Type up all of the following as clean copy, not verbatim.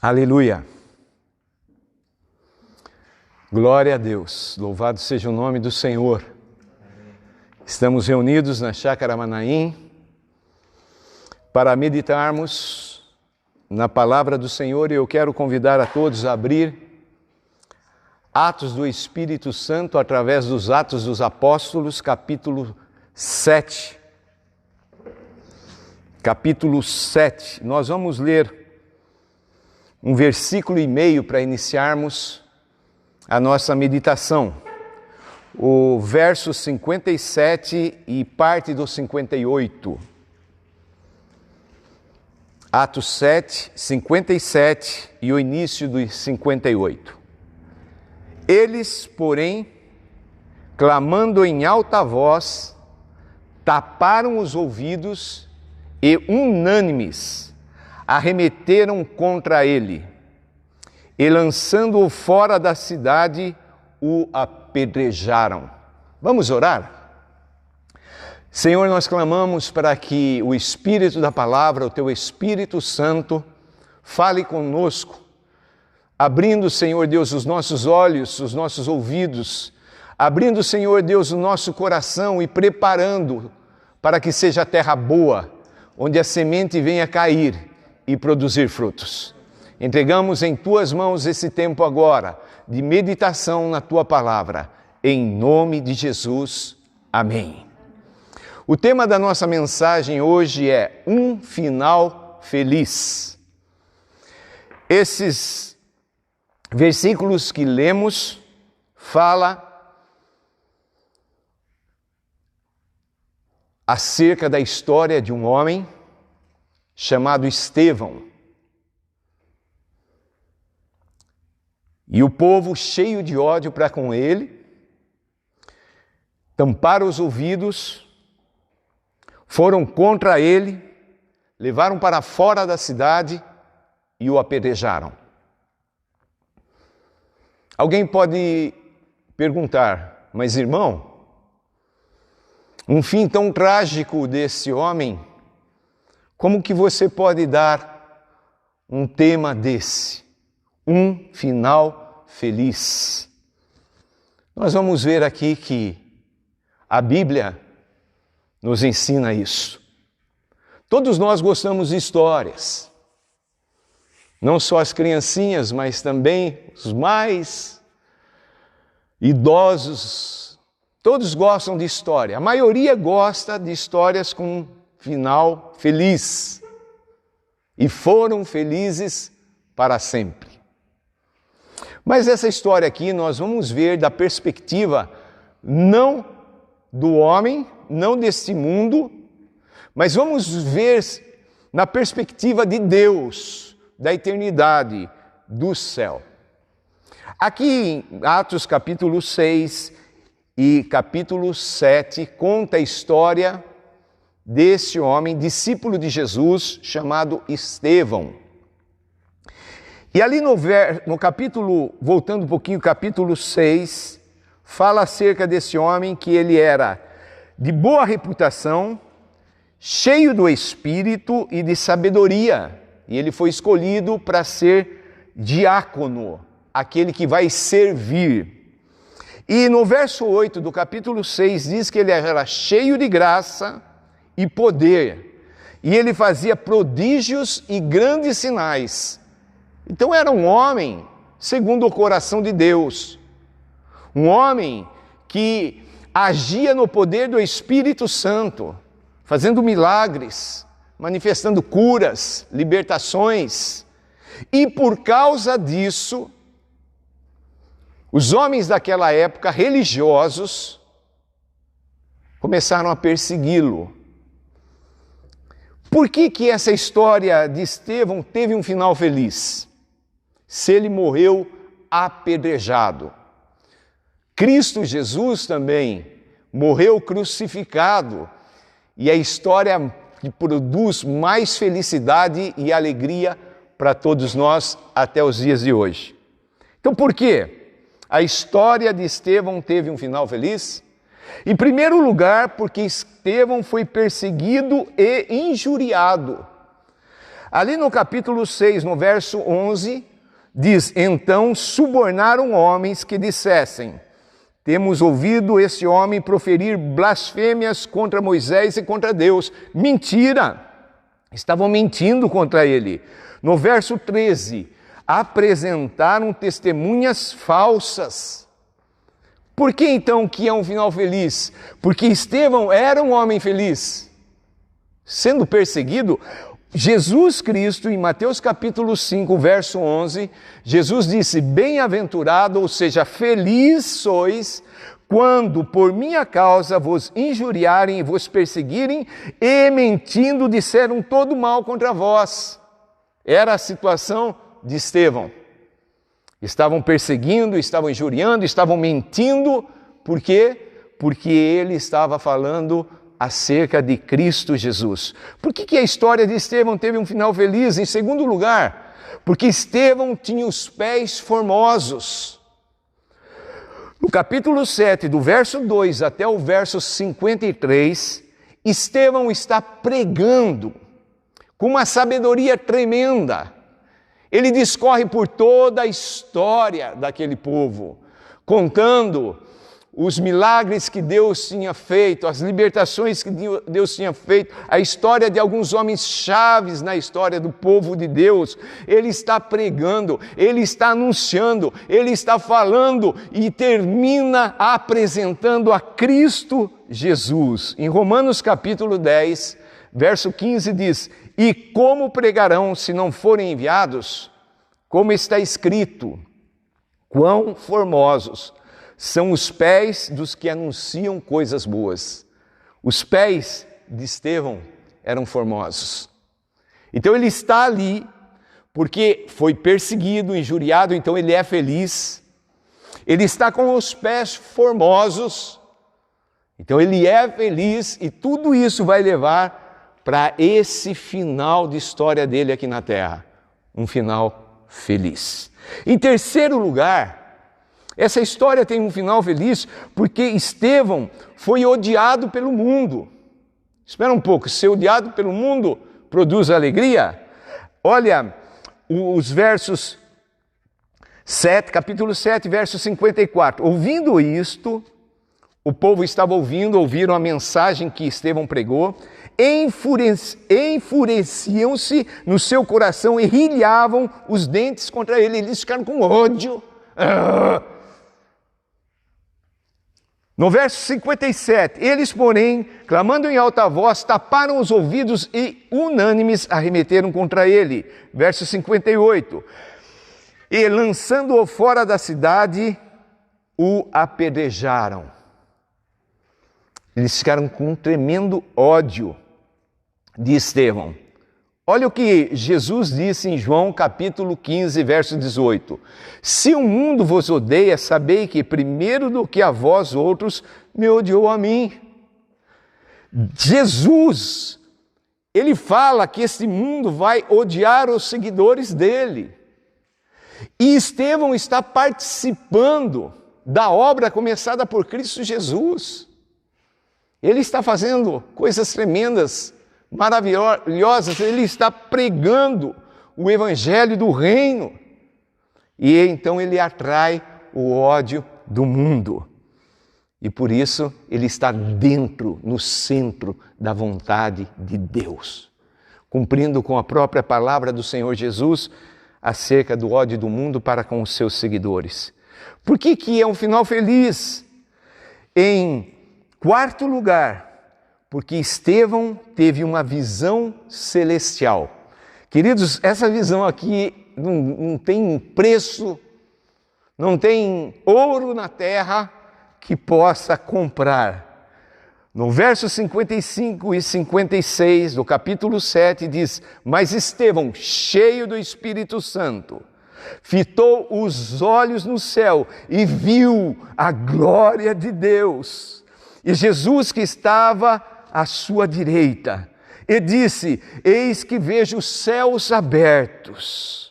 Aleluia! Glória a Deus, louvado seja o nome do Senhor. Estamos reunidos na Chácara Manaim para meditarmos na palavra do Senhor e eu quero convidar a todos a abrir Atos do Espírito Santo através dos Atos dos Apóstolos, capítulo 7. Capítulo 7. Nós vamos ler um versículo e meio para iniciarmos a nossa meditação. O verso 57 e parte do 58. Atos 7, 57 e o início do 58. Eles, porém, clamando em alta voz, taparam os ouvidos e, unânimes, arremeteram contra ele e, lançando-o fora da cidade, o apedrejaram. Vamos orar? Senhor, nós clamamos para que o Espírito da Palavra, o Teu Espírito Santo, fale conosco, abrindo, Senhor Deus, os nossos olhos, os nossos ouvidos, abrindo, Senhor Deus, o nosso coração e preparando para que seja terra boa, onde a semente venha cair e produzir frutos. Entregamos em Tuas mãos esse tempo agora, de meditação na Tua Palavra, em nome de Jesus. Amém. O tema da nossa mensagem hoje é um final feliz. Esses versículos que lemos fala acerca da história de um homem chamado Estevão. E o povo, cheio de ódio para com ele, tamparam os ouvidos, foram contra ele, levaram para fora da cidade e o apedrejaram. Alguém pode perguntar, mas irmão, um fim tão trágico desse homem, como que você pode dar um tema desse? Um final feliz. Nós vamos ver aqui que a Bíblia nos ensina isso. Todos nós gostamos de histórias. Não só as criancinhas, mas também os mais idosos. Todos gostam de história. A maioria gosta de histórias com final feliz. E foram felizes para sempre. Mas essa história aqui nós vamos ver da perspectiva não do homem, não deste mundo, mas vamos ver na perspectiva de Deus, da eternidade, do céu. Aqui em Atos capítulo 6 e capítulo 7 conta a história desse homem, discípulo de Jesus, chamado Estevão. E ali no capítulo, voltando um pouquinho, capítulo 6, fala acerca desse homem que ele era de boa reputação, cheio do Espírito e de sabedoria. E ele foi escolhido para ser diácono, aquele que vai servir. E no verso 8 do capítulo 6 diz que ele era cheio de graça e poder. E ele fazia prodígios e grandes sinais. Então era um homem segundo o coração de Deus. Um homem que agia no poder do Espírito Santo, fazendo milagres, manifestando curas, libertações. E por causa disso, os homens daquela época, religiosos, começaram a persegui-lo. Por que essa história de Estevão teve um final feliz? Se ele morreu apedrejado. Cristo Jesus também morreu crucificado. E a história que produz mais felicidade e alegria para todos nós até os dias de hoje. Então por quê? A história de Estevão teve um final feliz? Em primeiro lugar, porque Estevão foi perseguido e injuriado. Ali no capítulo 6, no verso 11, diz: então subornaram homens que dissessem: temos ouvido esse homem proferir blasfêmias contra Moisés e contra Deus. Mentira! Estavam mentindo contra ele. No verso 13, apresentaram testemunhas falsas. Por que então que é um final feliz? Porque Estevão era um homem feliz. Sendo perseguido, Jesus Cristo, em Mateus capítulo 5, verso 11, Jesus disse: bem-aventurado, ou seja, feliz sois, quando por minha causa vos injuriarem e vos perseguirem, e mentindo disseram todo mal contra vós. Era a situação de Estevão. Estavam perseguindo, estavam injuriando, estavam mentindo. Por quê? Porque ele estava falando acerca de Cristo Jesus. Por que a história de Estevão teve um final feliz? Em segundo lugar, porque Estevão tinha os pés formosos. No capítulo 7, do verso 2 até o verso 53, Estevão está pregando com uma sabedoria tremenda. Ele discorre por toda a história daquele povo, contando os milagres que Deus tinha feito, as libertações que Deus tinha feito, a história de alguns homens chaves na história do povo de Deus. Ele está pregando, ele está anunciando, ele está falando e termina apresentando a Cristo Jesus. Em Romanos capítulo 10, verso 15 diz: e como pregarão se não forem enviados? Como está escrito: quão formosos são os pés dos que anunciam coisas boas. Os pés de Estevão eram formosos. Então ele está ali porque foi perseguido, injuriado, então ele é feliz. Ele está com os pés formosos, então ele é feliz, e tudo isso vai levar para esse final de história dele aqui na terra. Um final feliz. Em terceiro lugar, essa história tem um final feliz porque Estevão foi odiado pelo mundo. Espera um pouco, ser odiado pelo mundo produz alegria? Olha os versos 7, capítulo 7, verso 54. Ouvindo isto, o povo estava ouviram a mensagem que Estevão pregou, enfureciam-se no seu coração e rilhavam os dentes contra ele. Eles ficaram com ódio. No verso 57, eles, porém, clamando em alta voz, taparam os ouvidos e unânimes arremeteram contra ele. Verso 58, e lançando-o fora da cidade, o apedrejaram. Eles ficaram com um tremendo ódio de Estevão. Olha o que Jesus disse em João capítulo 15, verso 18. Se o mundo vos odeia, sabei que primeiro do que a vós outros, me odiou a mim. Jesus, ele fala que esse mundo vai odiar os seguidores dele. E Estevão está participando da obra começada por Cristo Jesus. Ele está fazendo coisas tremendas, maravilhosas, ele está pregando o evangelho do reino, e então ele atrai o ódio do mundo, e por isso ele está dentro, no centro da vontade de Deus, cumprindo com a própria palavra do Senhor Jesus acerca do ódio do mundo para com os seus seguidores. Por que é um final feliz? Em quarto lugar, porque Estevão teve uma visão celestial. Queridos, essa visão aqui não tem preço, não tem ouro na terra que possa comprar. No verso 55 e 56 do capítulo 7 diz: mas Estevão, cheio do Espírito Santo, fitou os olhos no céu e viu a glória de Deus, e Jesus que estava à sua direita, e disse: eis que vejo os céus abertos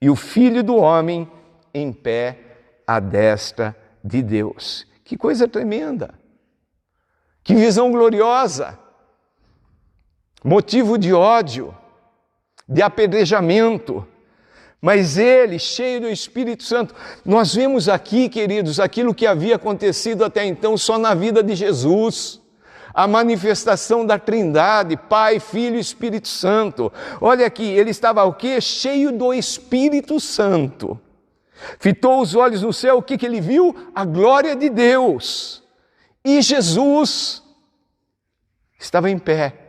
e o Filho do Homem em pé à destra de Deus. Que coisa tremenda! Que visão gloriosa! Motivo de ódio. de apedrejamento. Mas ele, cheio do Espírito Santo, nós vemos aqui, queridos, aquilo que havia acontecido até então só na vida de Jesus. A manifestação da Trindade, Pai, Filho e Espírito Santo. Olha aqui, ele estava o quê? Cheio do Espírito Santo. Fitou os olhos no céu, o que ele viu? A glória de Deus. E Jesus estava em pé.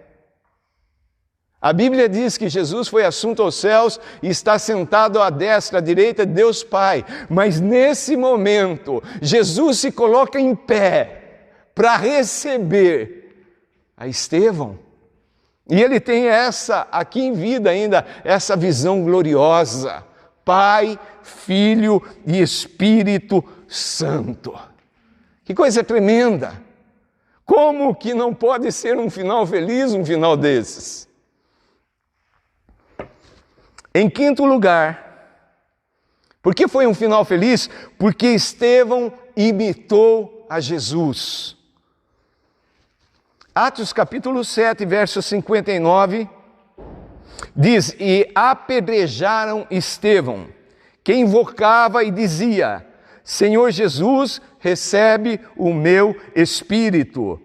A Bíblia diz que Jesus foi assunto aos céus e está sentado à destra, à direita de Deus Pai. Mas nesse momento, Jesus se coloca em pé para receber a Estevão. E ele tem essa, aqui em vida ainda, essa visão gloriosa. Pai, Filho e Espírito Santo. Que coisa tremenda! Como que não pode ser um final feliz, um final desses? Em quinto lugar, por que foi um final feliz? Porque Estevão imitou a Jesus. Atos capítulo 7, verso 59, diz: e apedrejaram Estevão, que invocava e dizia: Senhor Jesus, recebe o meu espírito.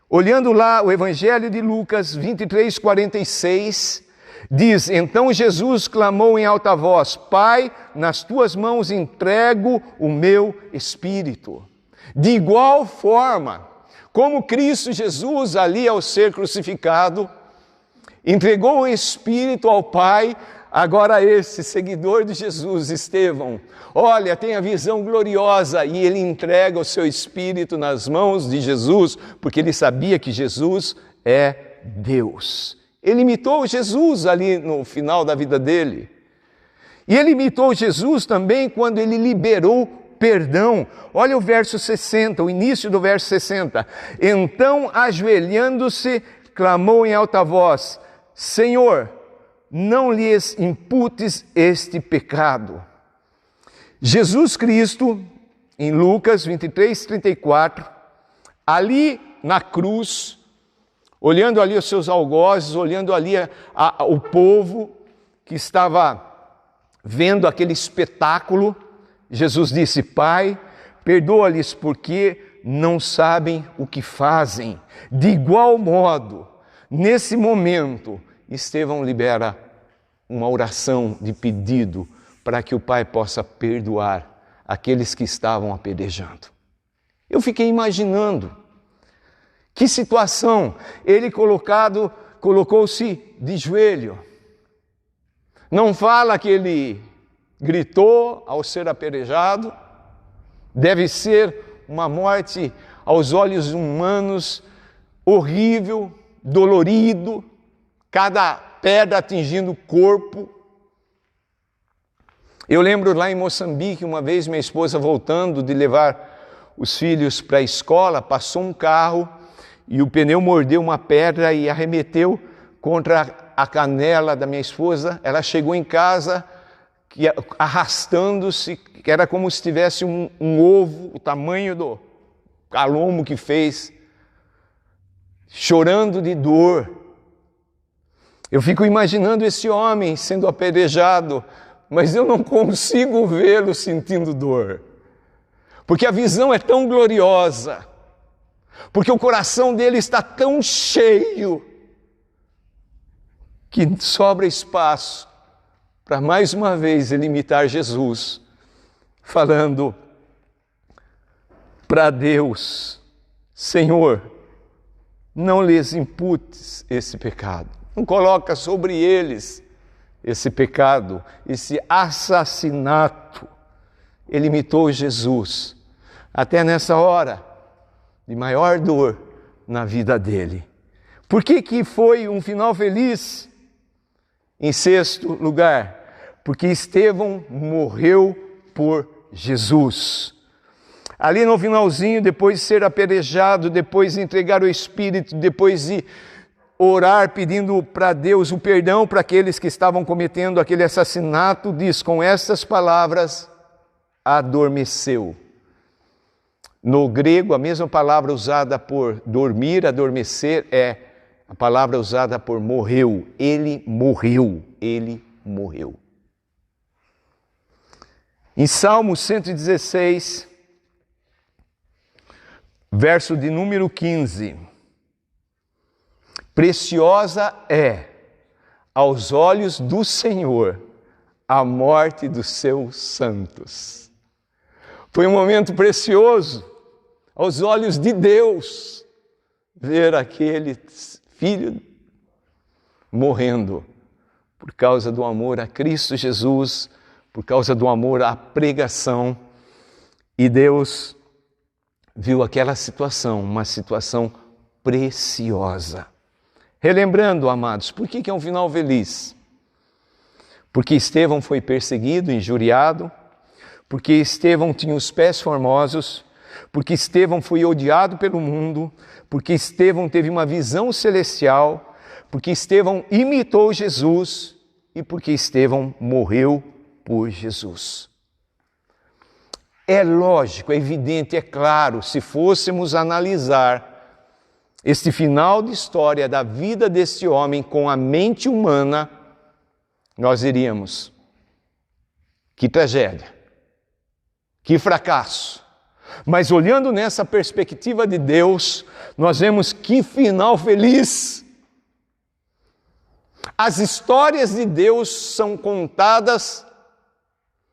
Olhando lá o Evangelho de Lucas 23, 46, diz: então Jesus clamou em alta voz: Pai, nas tuas mãos entrego o meu espírito. De igual forma, como Cristo Jesus ali ao ser crucificado, entregou o espírito ao Pai, agora esse seguidor de Jesus, Estevão, olha, tem a visão gloriosa e ele entrega o seu espírito nas mãos de Jesus, porque ele sabia que Jesus é Deus. Ele imitou Jesus ali no final da vida dele. E ele imitou Jesus também quando ele liberou perdão. Olha o verso 60, o início do verso 60. Então, ajoelhando-se, clamou em alta voz: Senhor, não lhes imputes este pecado. Jesus Cristo, em Lucas 23, 34, ali na cruz, olhando ali os seus algozes, olhando ali o povo que estava vendo aquele espetáculo, Jesus disse: Pai, perdoa-lhes porque não sabem o que fazem. De igual modo, nesse momento, Estevão libera uma oração de pedido para que o Pai possa perdoar aqueles que estavam apedrejando. Eu fiquei imaginando que situação. Ele colocou-se de joelho. Não fala que ele gritou ao ser apedrejado. Deve ser uma morte aos olhos humanos horrível, dolorido, cada pedra atingindo o corpo. Eu lembro lá em Moçambique, uma vez minha esposa voltando de levar os filhos para a escola, passou um carro e o pneu mordeu uma pedra e arremeteu contra a canela da minha esposa. Ela chegou em casa arrastando-se, que era como se tivesse um ovo, o tamanho do calombo que fez, chorando de dor. Eu fico imaginando esse homem sendo apedrejado, mas eu não consigo vê-lo sentindo dor, porque a visão é tão gloriosa, porque o coração dele está tão cheio, que sobra espaço para mais uma vez ele imitar Jesus, falando para Deus: Senhor, não lhes imputes esse pecado, não coloca sobre eles esse pecado, esse assassinato. Ele imitou Jesus, até nessa hora de maior dor na vida dele. Por que foi um final feliz? Em sexto lugar, porque Estevão morreu por Jesus. Ali no finalzinho, depois de ser apedrejado, depois de entregar o Espírito, depois de orar pedindo para Deus o perdão para aqueles que estavam cometendo aquele assassinato, diz: com essas palavras, adormeceu. No grego, a mesma palavra usada por dormir, adormecer, é A palavra usada por morreu. Ele morreu. Ele morreu. Em Salmo 116, verso de número 15. Preciosa é aos olhos do Senhor a morte dos seus santos. Foi um momento precioso aos olhos de Deus ver aquele filho morrendo por causa do amor a Cristo Jesus, por causa do amor à pregação. E Deus viu aquela situação, uma situação preciosa. Relembrando, amados, por que é um final feliz? Porque Estevão foi perseguido, injuriado, porque Estevão tinha os pés formosos, porque Estevão foi odiado pelo mundo, porque Estevão teve uma visão celestial, porque Estevão imitou Jesus e porque Estevão morreu por Jesus. É lógico, é evidente, é claro, se fôssemos analisar este final de história da vida deste homem com a mente humana, nós diríamos: que tragédia, que fracasso. Mas olhando nessa perspectiva de Deus, nós vemos que final feliz. As histórias de Deus são contadas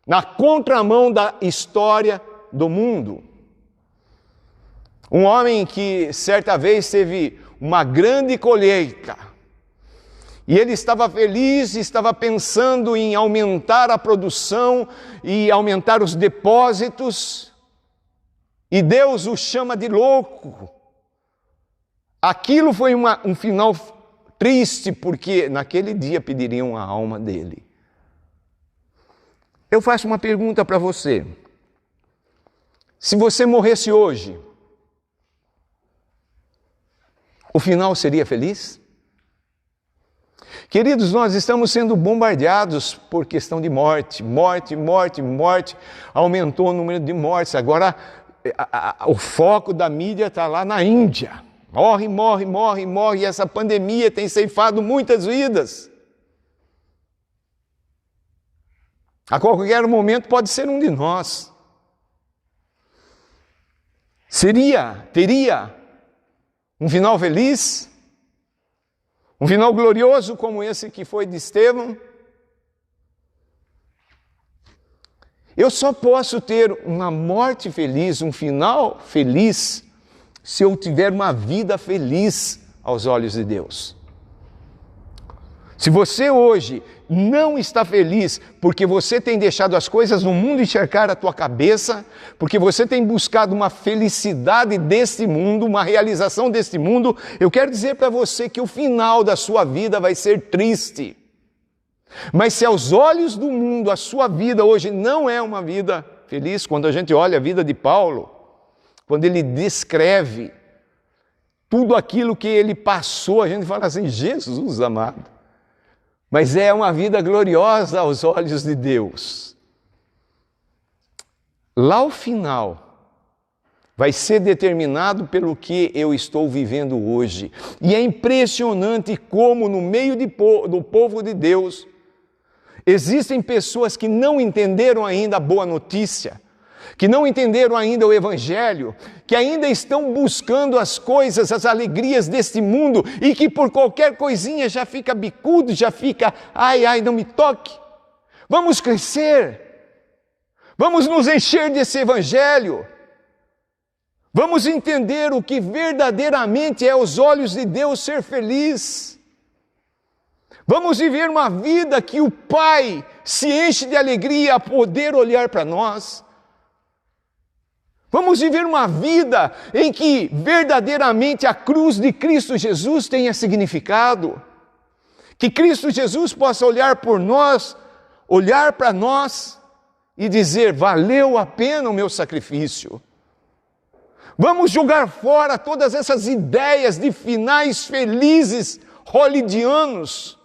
na contramão da história do mundo. Um homem que certa vez teve uma grande colheita, e ele estava feliz, estava pensando em aumentar a produção e aumentar os depósitos, e Deus o chama de louco. Aquilo foi um final triste, porque naquele dia pediriam a alma dele. Eu faço uma pergunta para você. Se você morresse hoje, o final seria feliz? Queridos, nós estamos sendo bombardeados por questão de morte. Morte. Aumentou o número de mortes. Agora, o foco da mídia está lá na Índia. Morre. E essa pandemia tem ceifado muitas vidas. A qualquer momento pode ser um de nós. Teria um final feliz? Um final glorioso como esse que foi de Estevão? Eu só posso ter uma morte feliz, um final feliz, se eu tiver uma vida feliz aos olhos de Deus. Se você hoje não está feliz porque você tem deixado as coisas no mundo enxergar a tua cabeça, porque você tem buscado uma felicidade deste mundo, uma realização deste mundo, eu quero dizer para você que o final da sua vida vai ser triste. Mas se aos olhos do mundo a sua vida hoje não é uma vida feliz, quando a gente olha a vida de Paulo, quando ele descreve tudo aquilo que ele passou, a gente fala assim: Jesus amado. Mas é uma vida gloriosa aos olhos de Deus. Lá ao final, vai ser determinado pelo que eu estou vivendo hoje. E é impressionante como no meio do povo de Deus, existem pessoas que não entenderam ainda a boa notícia, que não entenderam ainda o Evangelho, que ainda estão buscando as coisas, as alegrias deste mundo, e que por qualquer coisinha já fica bicudo, já fica, ai, não me toque. Vamos crescer, vamos nos encher desse Evangelho, vamos entender o que verdadeiramente é aos olhos de Deus ser feliz. Vamos viver uma vida que o Pai se enche de alegria a poder olhar para nós. Vamos viver uma vida em que verdadeiramente a cruz de Cristo Jesus tenha significado. Que Cristo Jesus possa olhar para nós e dizer: valeu a pena o meu sacrifício. Vamos jogar fora todas essas ideias de finais felizes hollywoodianos,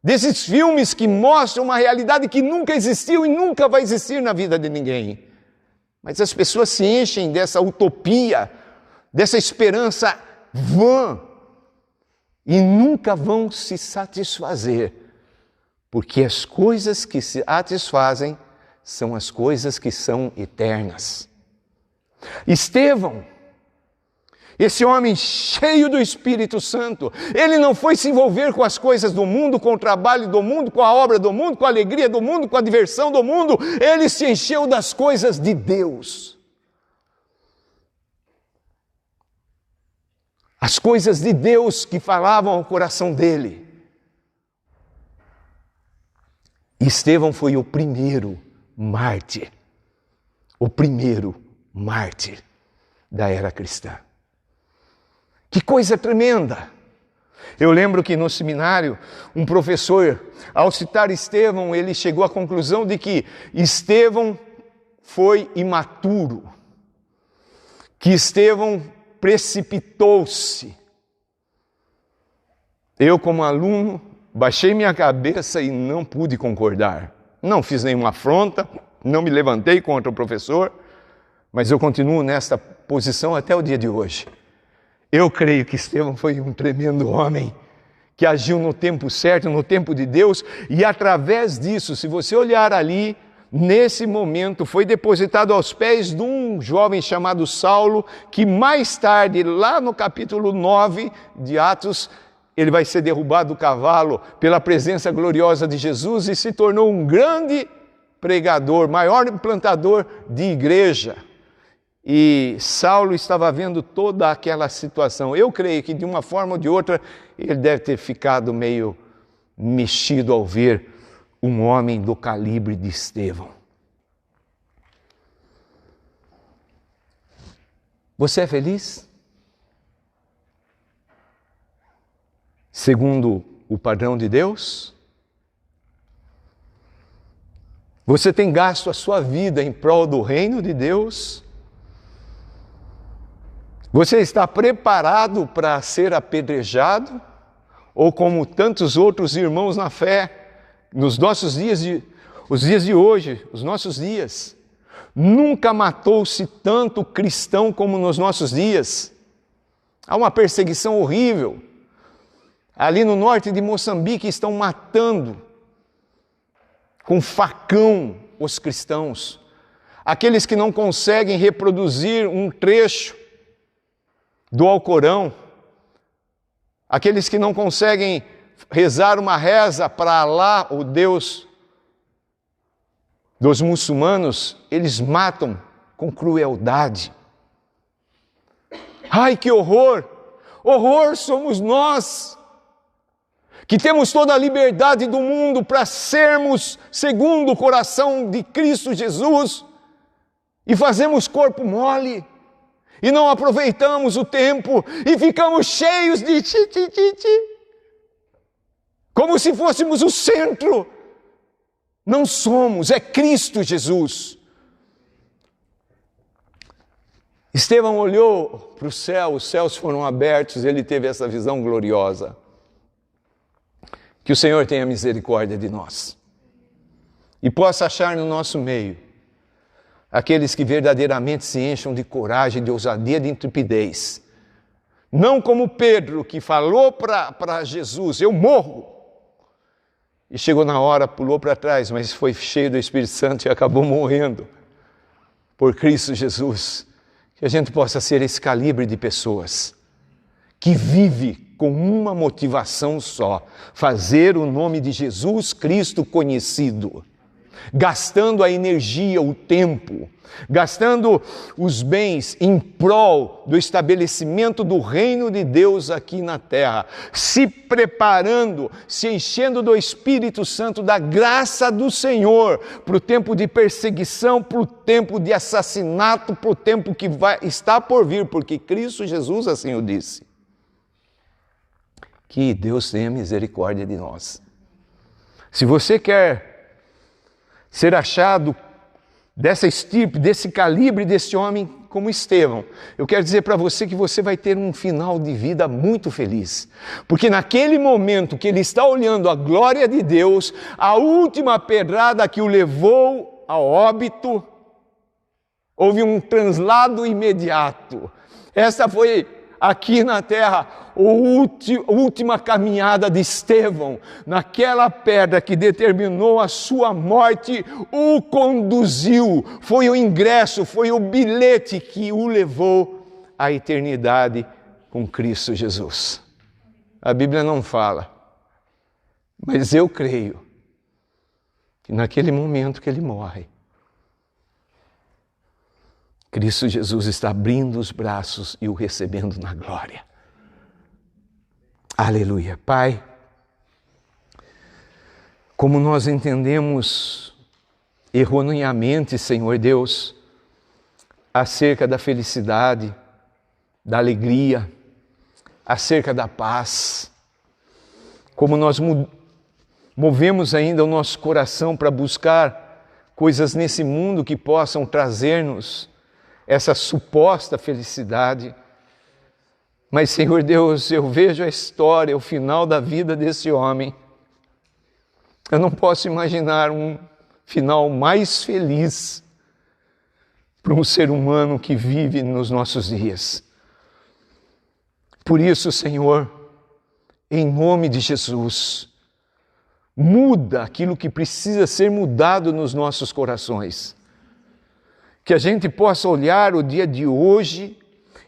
desses filmes que mostram uma realidade que nunca existiu e nunca vai existir na vida de ninguém. Mas as pessoas se enchem dessa utopia, dessa esperança vã, e nunca vão se satisfazer, porque as coisas que se satisfazem são as coisas que são eternas. Estevão, esse homem cheio do Espírito Santo, ele não foi se envolver com as coisas do mundo, com o trabalho do mundo, com a obra do mundo, com a alegria do mundo, com a diversão do mundo. Ele se encheu das coisas de Deus. As coisas de Deus que falavam ao coração dele. Estevão foi o primeiro mártir. O primeiro mártir da era cristã. Que coisa tremenda! Eu lembro que no seminário, um professor, ao citar Estevão, ele chegou à conclusão de que Estevão foi imaturo, que Estevão precipitou-se. Eu, como aluno, baixei minha cabeça e não pude concordar. Não fiz nenhuma afronta, não me levantei contra o professor, mas eu continuo nesta posição até o dia de hoje. Eu creio que Estevão foi um tremendo homem, que agiu no tempo certo, no tempo de Deus, e através disso, se você olhar ali, nesse momento, foi depositado aos pés de um jovem chamado Saulo, que mais tarde, lá no capítulo 9 de Atos, ele vai ser derrubado do cavalo pela presença gloriosa de Jesus e se tornou um grande pregador, maior implantador de igreja. E Saulo estava vendo toda aquela situação. Eu creio que de uma forma ou de outra ele deve ter ficado meio mexido ao ver um homem do calibre de Estevão. Você é feliz? Segundo o padrão de Deus? Você tem gasto a sua vida em prol do reino de Deus? Você está preparado para ser apedrejado? Ou como tantos outros irmãos na fé, nos nossos dias, os dias de hoje, os nossos dias, nunca matou-se tanto cristão como nos nossos dias. Há uma perseguição horrível. Ali no norte de Moçambique estão matando com facão os cristãos. Aqueles que não conseguem reproduzir um trecho do Alcorão, aqueles que não conseguem rezar uma reza para Alá, o Deus dos muçulmanos, eles matam com crueldade. Ai, que horror! Horror somos nós, que temos toda a liberdade do mundo para sermos segundo o coração de Cristo Jesus e fazemos corpo mole. E não aproveitamos o tempo e ficamos cheios de como se fôssemos o centro. Não somos, é Cristo Jesus. Estevão olhou para o céu, os céus foram abertos, ele teve essa visão gloriosa. Que o Senhor tenha misericórdia de nós e possa achar no nosso meio aqueles que verdadeiramente se encham de coragem, de ousadia, de intrepidez. Não como Pedro, que falou para Jesus, eu morro. E chegou na hora, pulou para trás, mas foi cheio do Espírito Santo e acabou morrendo. Por Cristo Jesus, que a gente possa ser esse calibre de pessoas que vive com uma motivação só, fazer o nome de Jesus Cristo conhecido. Gastando a energia, o tempo, gastando os bens em prol do estabelecimento do reino de Deus aqui na terra, se preparando, se enchendo do Espírito Santo, da graça do Senhor, para o tempo de perseguição, para o tempo de assassinato, para o tempo que está por vir, porque Cristo Jesus assim o disse. Que Deus tenha misericórdia de nós. Se você quer ser achado dessa estirpe, desse calibre, desse homem como Estevão, eu quero dizer para você que você vai ter um final de vida muito feliz, porque naquele momento que ele está olhando a glória de Deus, a última pedrada que o levou ao óbito, houve um translado imediato. Essa foi aqui na terra, a última caminhada de Estevão, naquela pedra que determinou a sua morte, o conduziu, foi o ingresso, foi o bilhete que o levou à eternidade com Cristo Jesus. A Bíblia não fala, mas eu creio que naquele momento que ele morre, Cristo Jesus está abrindo os braços e o recebendo na glória. Aleluia. Pai, como nós entendemos erroneamente, Senhor Deus, acerca da felicidade, da alegria, acerca da paz, como nós movemos ainda o nosso coração para buscar coisas nesse mundo que possam trazer-nos essa suposta felicidade. Mas, Senhor Deus, eu vejo a história, o final da vida desse homem. Eu não posso imaginar um final mais feliz para um ser humano que vive nos nossos dias. Por isso, Senhor, em nome de Jesus, muda aquilo que precisa ser mudado nos nossos corações. Que a gente possa olhar o dia de hoje,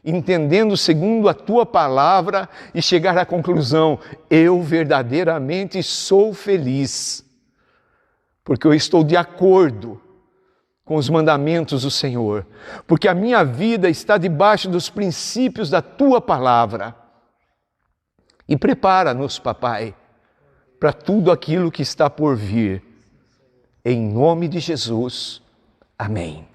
entendendo segundo a Tua palavra e chegar à conclusão: eu verdadeiramente sou feliz, porque eu estou de acordo com os mandamentos do Senhor, porque a minha vida está debaixo dos princípios da Tua palavra. E prepara-nos, Papai, para tudo aquilo que está por vir. Em nome de Jesus. Amém.